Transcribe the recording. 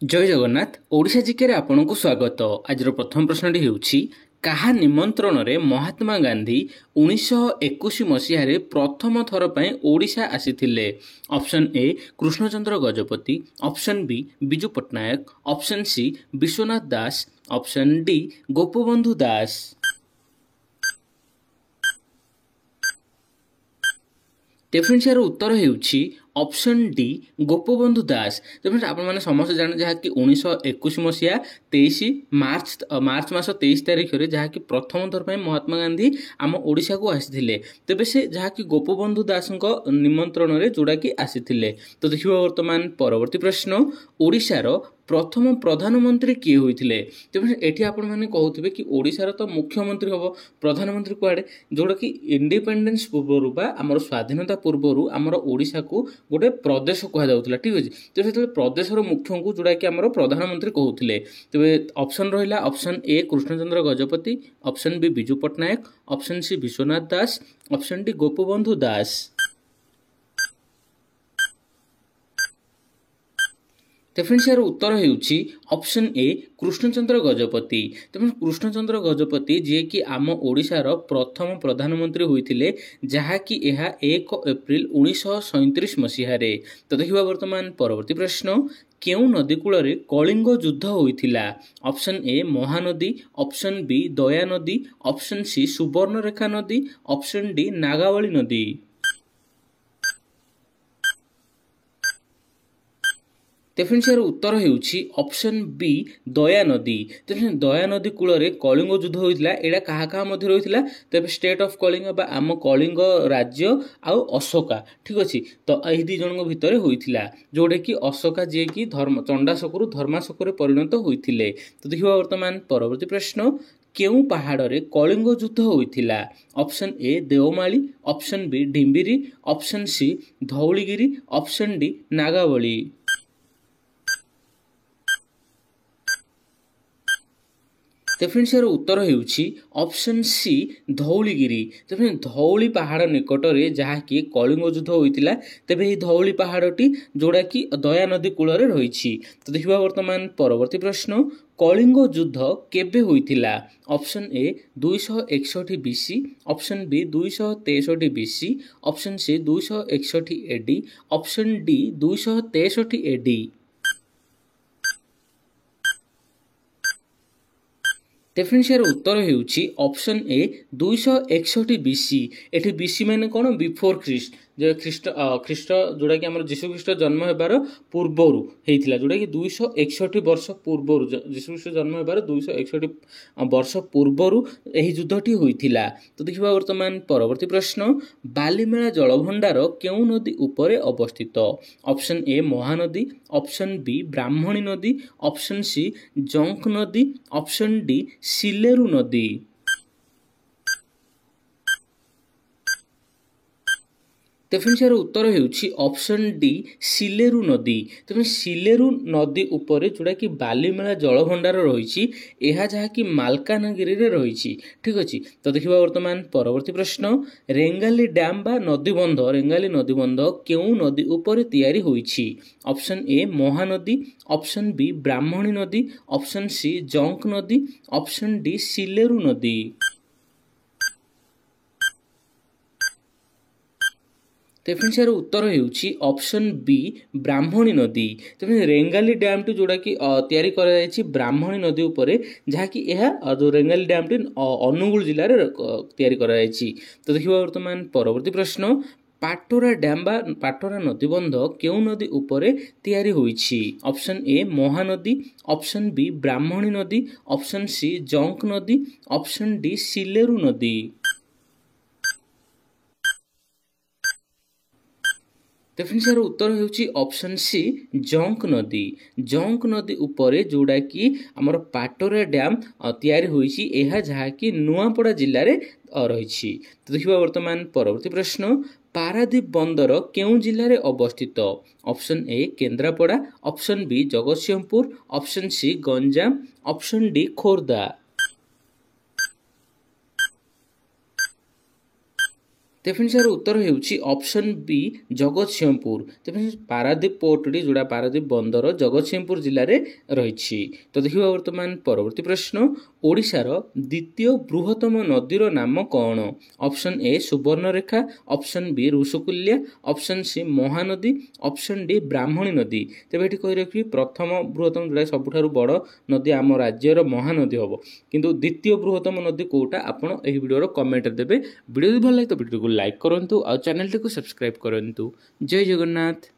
जय जगन्नाथ ओडिशा जिके आपनको स्वागत। आज प्रथम प्रश्नटी हेउछि काहा निमंत्रण रे महात्मा गांधी 1921 मसीह प्रथम थर पर ओडिशा आसीथिले। Option A Krishnachandra Gajapati, option B Biju Patnaik, option C Vishwanath Das, option D Gopabandhu Das. Definitely यार उत्तर हेउछि option D Gopabandhu Das. Definitely आपण माने समस्त जाने जहा कि 1921 मसीहा 23 मार्च मास 23 तारिख रे जहा कि प्रथम थर पय महात्मा गांधी आम ओडिशा को आसीथिले। तेबे से जहा कि गोपबंधु दास निमंत्रण रे जोड़ा कि आसीथिले। तो देखिबा वर्तमान परवर्ती प्रश्न, ओडिशार प्रथम प्रधानमंत्री किए होइथिले। तेबे एठी आपण माने कहउथिबे कि ओडिशार तो मुख्यमंत्री हबो, प्रधानमंत्री कुआडे, जोड़ा कि इंडिपेंडेंस पूर्वरु बा हमर स्वाधीनता पूर्वरु हमर ओडिशा को गोटे प्रदेश कह जाउथला। ठीक अछि, तो सेते प्रदेशर मुख्य को जोड़ा कि हमर प्रधानमंत्री कहउथिले। तेबे ऑप्शन रहिला option A Krishnachandra Gajapati, option B Biju Patnaik, option C Vishwanath Das, option D Gopabandhu Das. Definitely यार उत्तर हेउछि ऑप्शन ए कृष्णचंद्र गजपति। तेमन कृष्णचंद्र गजपति जे कि आम ओडिशार प्रथम प्रधानमंत्री होइथिले, जहा कि एहा 1 एप्रिल 1937 मसीह रे। तो देखिबा वर्तमान परवर्ती प्रश्न, केउ नदी कूल रे कलिंग युद्ध होइथिला। Option A Mahanadi, option B Daya नदी, ऑप्शन सी सुवर्णरेखा नदी, ऑप्शन डी नागावली नदी। डेफिनेटली यार उत्तर हेउछि ऑप्शन बी दया नदी। दया नदी कूल रे कलिंग युद्ध होइथिला। एडा काहा काहा मध्ये होइथिला, तबे स्टेट ऑफ कलिंग बा आम कलिंग राज्य आउ अशोका। ठीक अछि, तो एही दि जनक भितर होइथिला, जोडे कि अशोका जे कि धर्म चंडाशोकरु धर्माशोक रे परिणत होइथिले। तो देखिबा वर्तमान परवर्ती प्रश्न, केउ पहाड़ रे कलिंग युद्ध होइथिला। Option A Devmali, option B Dimbiri, option C Dhauligiri, option D Nagavali. Definitely यार उत्तर हेउछि ऑप्शन सी धौलीगिरी। तेबे धौली पहाड़ निकट रे जहा कि कलिंग युद्ध होइतिला। तेबे ही धौली पहाड़टी जोड़ा कि दया नदी कूल रे रहिछि। तो देखिबा वर्तमान परवर्ती प्रश्न, कलिंग युद्ध केबे होइतिला। Option A 261 BC, option B 263 BC, option C 261 AD, option D 263 AD. Definitely यार उत्तर हेउछि ऑप्शन ए 261 बीसी। एठी बीसी माने कोन, बिफोर ख्रीस्ट, जे ख्रीस्ट जोड़ा कि हमर यीशु ख्रीस्ट जन्म हेबार पूर्वरु हेइथिला, जोड़ा कि 261 वर्ष पूर्वरु यीशु ख्रीस्ट जन्म हेबार 261 वर्ष पूर्वरु एही युद्धटी होइथिला। तो देखिबा वर्तमान परवर्ती प्रश्न, बालीमेला जलभंडार केउ नदी उपरे अवस्थित। Option A Mahanadi, option B Brahmani नदी, ऑप्शन सी जंक नदी, ऑप्शन डी सिलेरु नदी। डेफिनेटली यार उत्तर हेउछि ऑप्शन डी सिलेरु नदी। तमे सिलेरु नदी उपरे जोड़ा कि बालीमेला जलभंडार रहिछि, एहा जहा कि मालकानगिरी रे रहिछि। ठीक अछि, तो देखिबा वर्तमान परवर्ती प्रश्न, रेंगाली डैम बा नदीबंध, रेंगाली नदीबंध केउ नदी उपरे तयारी होइछि। Option A Mahanadi, option B Brahmani नदी, ऑप्शन सी जंक नदी, ऑप्शन डी सिलेरु नदी। डेफिनेटली यार उत्तर हेउछि ऑप्शन बी ब्राह्मणी नदी। तेबे रेंगाली डैम टी जोड़ा कि तयारी करा जायछि ब्राह्मणी नदी उपरे, जहा कि एहा जो रेंगाली डैम टी अनुगुल जिल्ला रे तयारी करा जायछि। तो देखिबा वर्तमान परवर्ती प्रश्न, पाटोरा डैम बा पाटोरा नदीबंध केउ नदी उपरे तयारी होइछि। Option A Mahanadi, option B Brahmani नदी, ऑप्शन सी जंक नदी, ऑप्शन डी सिलेरु नदी। डेफिनेटली यार उत्तर हेउछि ऑप्शन सी जंक नदी। जंक नदी उपरे जोड़ा कि हमर पाटोरा डैम तयारी होइछि, एहा जहा कि नुआपड़ा जिल्ला रे रहिछि। तो देखिबा वर्तमान परवर्ती प्रश्न, पारादीप बंदर केउ जिल्ला रे अवस्थित। Option A Kendrapara, option B Jagatsinghpur, option C Ganjam, option D Khordha. ତେଣୁ ଉତ୍ତର ହେଉଛି ଅପସନ୍ ବି ଜଗତସିଂହପୁର। ତେଣୁ ପାରାଦୀପ ପୋର୍ଟଟି ଯୋଉଟା ପାରାଦୀପ ବନ୍ଦର ଜଗତସିଂହପୁର ଜିଲ୍ଲାରେ ରହିଛି। ତ ଦେଖିବା ବର୍ତ୍ତମାନ ପରବର୍ତ୍ତୀ ପ୍ରଶ୍ନ, ଓଡ଼ିଶାର ଦ୍ୱିତୀୟ ବୃହତ୍ତମ ନଦୀର ନାମ କ'ଣ? Option A Subarnarekha, option B Rushikulya, option C Mahanadi, option D Brahmani ନଦୀ। ତେବେ ଏଠି କହି ରଖିବି ପ୍ରଥମ ବୃହତ୍ତମ ଯୋଉଟା ସବୁଠାରୁ ବଡ଼ ନଦୀ ଆମ ରାଜ୍ୟର ମହାନଦୀ ହେବ, କିନ୍ତୁ ଦ୍ୱିତୀୟ ବୃହତ୍ତମ ନଦୀ କୋଉଟା ଆପଣ ଏହି ଭିଡ଼ିଓର କମେଣ୍ଟରେ ଦେବେ। ଭିଡ଼ିଓ ଯଦି ଭଲ ଲାଗେ ତ ଭିଡ଼ିଓକୁ ଲାଇକ୍ କରନ୍ତୁ ଆଉ ଚ୍ୟାନେଲଟିକୁ ସବସ୍କ୍ରାଇବ୍ କରନ୍ତୁ। ଜୟ ଜଗନ୍ନାଥ।